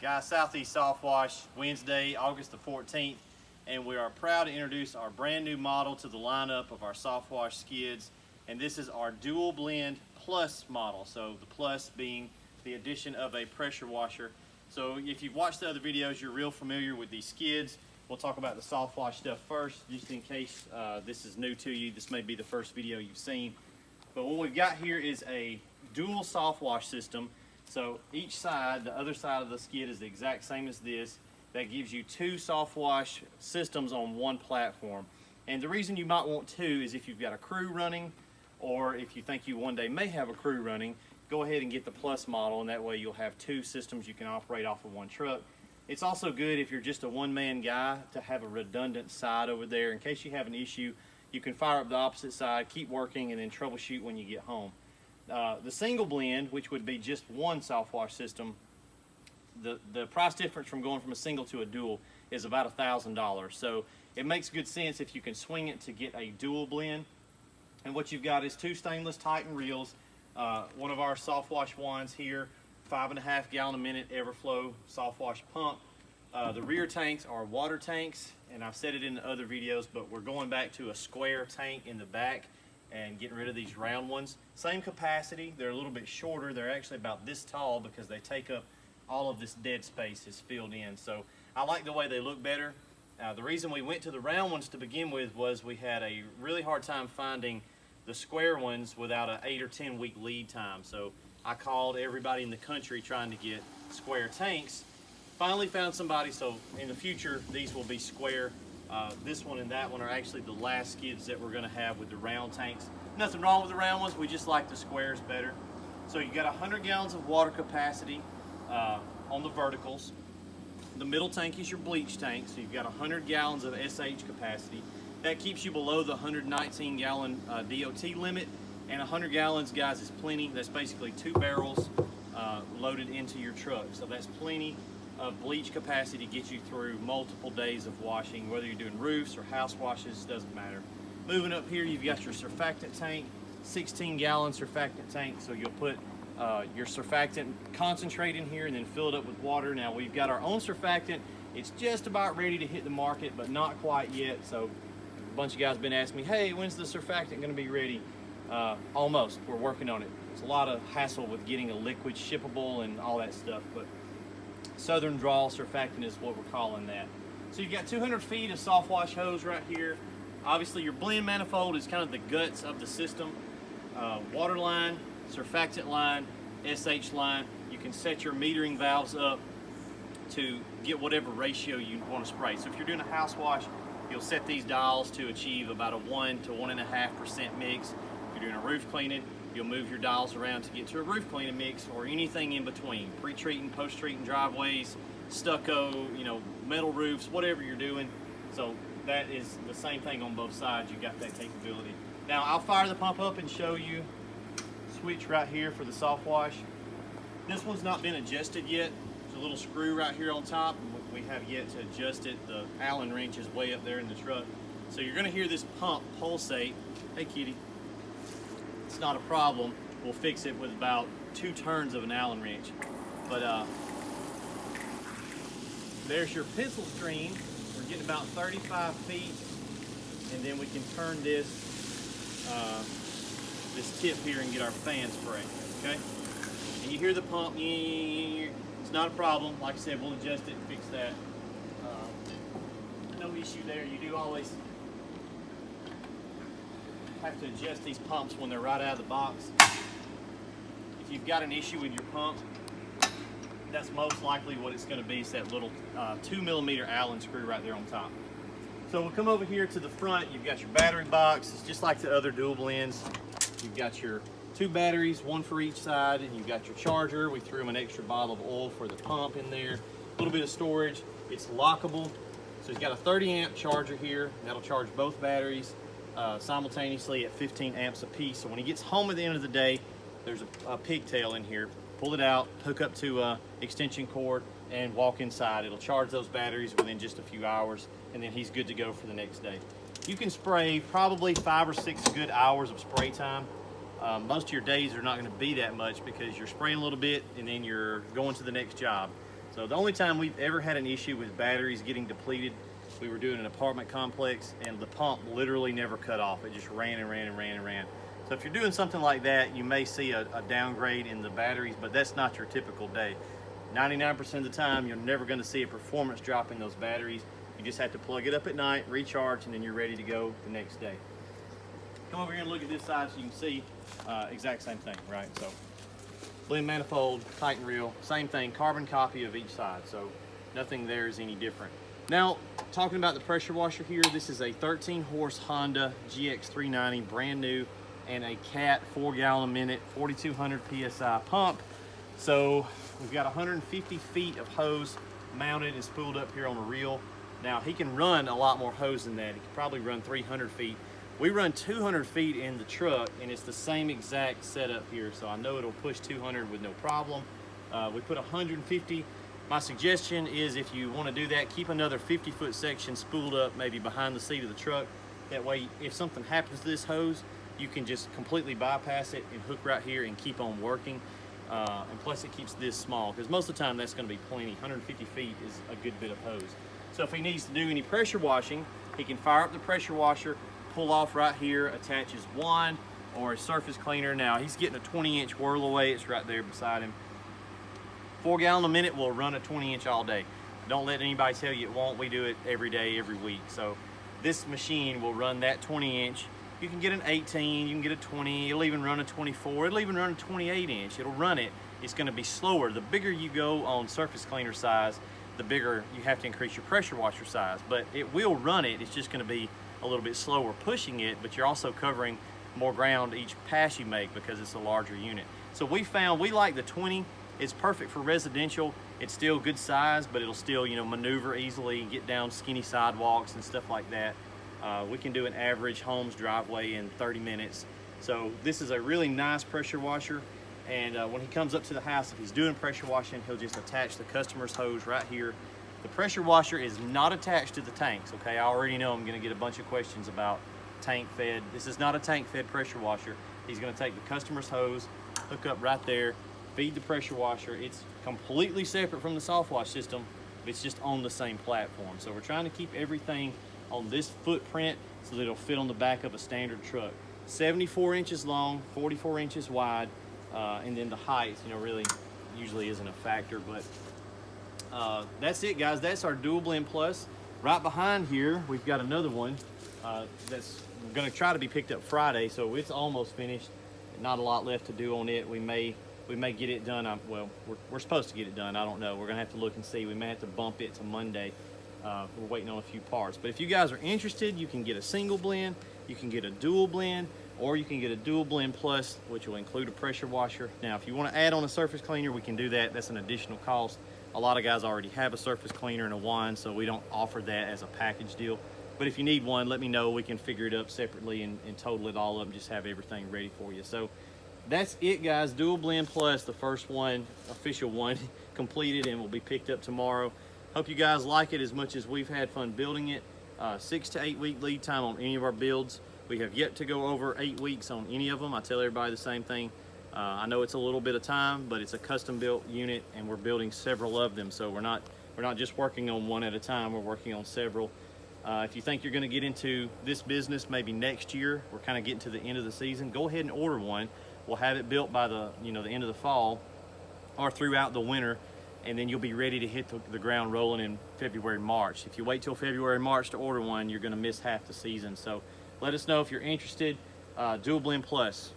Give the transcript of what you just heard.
Guys, Southeast Softwash, Wednesday, August the 14th, and we are proud to introduce our brand new model to the lineup of our Softwash skids, and this is our DualBlend Plus model. So the plus being the addition of a pressure washer. So if you've watched the other videos, you're real familiar with these skids. We'll talk about the Softwash stuff first, just in case this is new to you. This may be the first video you've seen. But what we've got here is a dual Softwash system. So each side, the other side of the skid is the exact same as this. That gives you two Softwash systems on one platform. And the reason you might want two is if you've got a crew running, or if you think you one day may have a crew running, go ahead and get the Plus model, and that way you'll have two systems you can operate off of one truck. It's also good if you're just a one-man guy to have a redundant side over there. In case you have an issue, you can fire up the opposite side, keep working, and then troubleshoot when you get home. The single blend, which would be just one Softwash system, the price difference from going from a single to a dual is about $1,000. So it makes good sense if you can swing it to get a dual blend. And what you've got is two stainless Titan reels, one of our Softwash ones here, 5.5 gallon a minute Everflow Softwash pump. The rear tanks are water tanks, and I've said it in the other videos, but we're going back to a square tank in the back and getting rid of these round ones. Same capacity, they're a little bit shorter. They're actually about this tall because they take up all of this dead space is filled in. So I like the way they look better. The reason we went to the round ones to begin with was we had a really hard time finding the square ones without an 8 or 10 week lead time. So I called everybody in the country trying to get square tanks. Finally found somebody, so in the future these will be square. This one and that one are actually the last skids that we're going to have with the round tanks. Nothing wrong with the round ones, we just like the squares better. So you got 100 gallons of water capacity on the verticals. The middle tank is your bleach tank, so you've got 100 gallons of SH capacity. That keeps you below the 119 gallon DOT limit, and 100 gallons, guys, is plenty. That's basically 2 barrels loaded into your truck. So that's plenty of bleach capacity to get you through multiple days of washing, whether you're doing roofs or house washes, doesn't matter. Moving up here, you've got your surfactant tank, 16 gallon surfactant tank. So you'll put your surfactant concentrate in here and then fill it up with water. Now we've got our own surfactant. It's just about ready to hit the market, but not quite yet. So a bunch of guys have been asking me, hey, when's the surfactant gonna be ready? Almost, we're working on it. It's a lot of hassle with getting a liquid shippable and all that stuff, but Southern Draw surfactant is what we're calling that. So you've got 200 feet of Softwash hose right here. Obviously your blend manifold is kind of the guts of the system. Water line, surfactant line, SH line. You can set your metering valves up to get whatever ratio you want to spray. So if you're doing a house wash, you'll set these dials to achieve about a 1 to 1.5% mix. If you're doing a roof cleaning, you'll move your dials around to get to a roof cleaning mix, or anything in between. Pre-treating, post-treating driveways, stucco, metal roofs, whatever you're doing. So that is the same thing on both sides. You've got that capability. Now I'll fire the pump up and show you. Switch right here for the Softwash. This one's not been adjusted yet. There's a little screw right here on top. We have yet to adjust it. The Allen wrench is way up there in the truck. So you're gonna hear this pump pulsate. Hey kitty. It's not a problem. We'll fix it with about 2 turns of an Allen wrench. But there's your pencil stream. We're getting about 35 feet, and then we can turn this tip here and get our fan spray. Okay? And you hear the pump. It's not a problem. Like I said, we'll adjust it and fix that. No issue there. You do always have to adjust these pumps when they're right out of the box. If you've got an issue with your pump, that's most likely what it's going to be. It's that little 2mm Allen screw right there on top. So we'll come over here to the front. You've got your battery box. It's just like the other dual blends. You've got your 2 batteries, 1 for each side, and you've got your charger. We threw an extra bottle of oil for the pump in there. A little bit of storage. It's lockable. So it's got a 30 amp charger here. That'll charge both batteries simultaneously at 15 amps apiece. So when he gets home at the end of the day, there's a pigtail in here. Pull it out, hook up to an extension cord, and walk inside. It'll charge those batteries within just a few hours, and then he's good to go for the next day. You can spray probably 5 or 6 good hours of spray time. Most of your days are not going to be that much because you're spraying a little bit and then you're going to the next job. So the only time we've ever had an issue with batteries getting depleted, we were doing an apartment complex and the pump literally never cut off. It just ran and ran and ran and ran. So if you're doing something like that, you may see a downgrade in the batteries, but that's not your typical day. 99% of the time, you're never going to see a performance drop in those batteries. You just have to plug it up at night, recharge, and then you're ready to go the next day. Come over here and look at this side so you can see exact same thing, right? So blend manifold, Titan reel, same thing, carbon copy of each side. So nothing there is any different. Now, talking about the pressure washer here, this is a 13 horse Honda GX390, brand new, and a Cat 4 gallon a minute, 4,200 PSI pump. So we've got 150 feet of hose mounted and spooled up here on the reel. Now he can run a lot more hose than that. He can probably run 300 feet. We run 200 feet in the truck and it's the same exact setup here. So I know it'll push 200 with no problem. We put 150. My suggestion is if you want to do that, keep another 50-foot section spooled up maybe behind the seat of the truck. That way, if something happens to this hose, you can just completely bypass it and hook right here and keep on working. And plus it keeps this small, because most of the time that's going to be plenty. 150 feet is a good bit of hose. So if he needs to do any pressure washing, he can fire up the pressure washer, pull off right here, attach his wand or a surface cleaner. Now he's getting a 20-inch whirl away. It's right there beside him. 4 gallon a minute will run a 20-inch all day. Don't let anybody tell you it won't. We do it every day, every week. So this machine will run that 20-inch. You can get an 18, you can get a 20, it'll even run a 24, it'll even run a 28-inch. It'll run it. It's going to be slower. The bigger you go on surface cleaner size, the bigger you have to increase your pressure washer size. But it will run it. It's just going to be a little bit slower pushing it, but you're also covering more ground each pass you make because it's a larger unit. So we found we like the 20. It's perfect for residential. It's still good size, but it'll still, you know, maneuver easily, get down skinny sidewalks and stuff like that. We can do an average home's driveway in 30 minutes. So this is a really nice pressure washer. And when he comes up to the house, if he's doing pressure washing, he'll just attach the customer's hose right here. The pressure washer is not attached to the tanks, okay? I already know I'm gonna get a bunch of questions about tank fed. This is not a tank fed pressure washer. He's gonna take the customer's hose, hook up right there, feed the pressure washer. It's completely separate from the Softwash system, but it's just on the same platform. So we're trying to keep everything on this footprint so that it'll fit on the back of a standard truck. 74 inches long, 44 inches wide, and then the height, you know, really usually isn't a factor, but that's it, guys. That's our DualBlend Plus. Right behind here, we've got another one that's going to try to be picked up Friday, so it's almost finished. Not a lot left to do on it. We may get it done. Well, we're supposed to get it done. I don't know. We're going to have to look and see. We may have to bump it to Monday. We're waiting on a few parts. But if you guys are interested, you can get a single blend, you can get a dual blend, or you can get a DualBlend Plus, which will include a pressure washer. Now, if you want to add on a surface cleaner, we can do that. That's an additional cost. A lot of guys already have a surface cleaner and a wand, so we don't offer that as a package deal. But if you need one, let me know. We can figure it up separately and total it all up and just have everything ready for you. So that's it, guys. DualBlend Plus, the first one, official one, completed and will be picked up tomorrow. Hope you guys like it as much as we've had fun building it. 6 to 8 week lead time on any of our builds. We have yet to go over 8 weeks on any of them. I tell everybody the same thing. I know it's a little bit of time, but it's a custom built unit and we're building several of them. So we're not just working on one at a time, we're working on several. If you think you're gonna get into this business maybe next year, we're kind of getting to the end of the season, go ahead and order one. We'll have it built by the end of the fall or throughout the winter, and then you'll be ready to hit the ground rolling in February, March. If you wait till February, March to order one, you're gonna miss half the season. So let us know if you're interested. DualBlend Plus.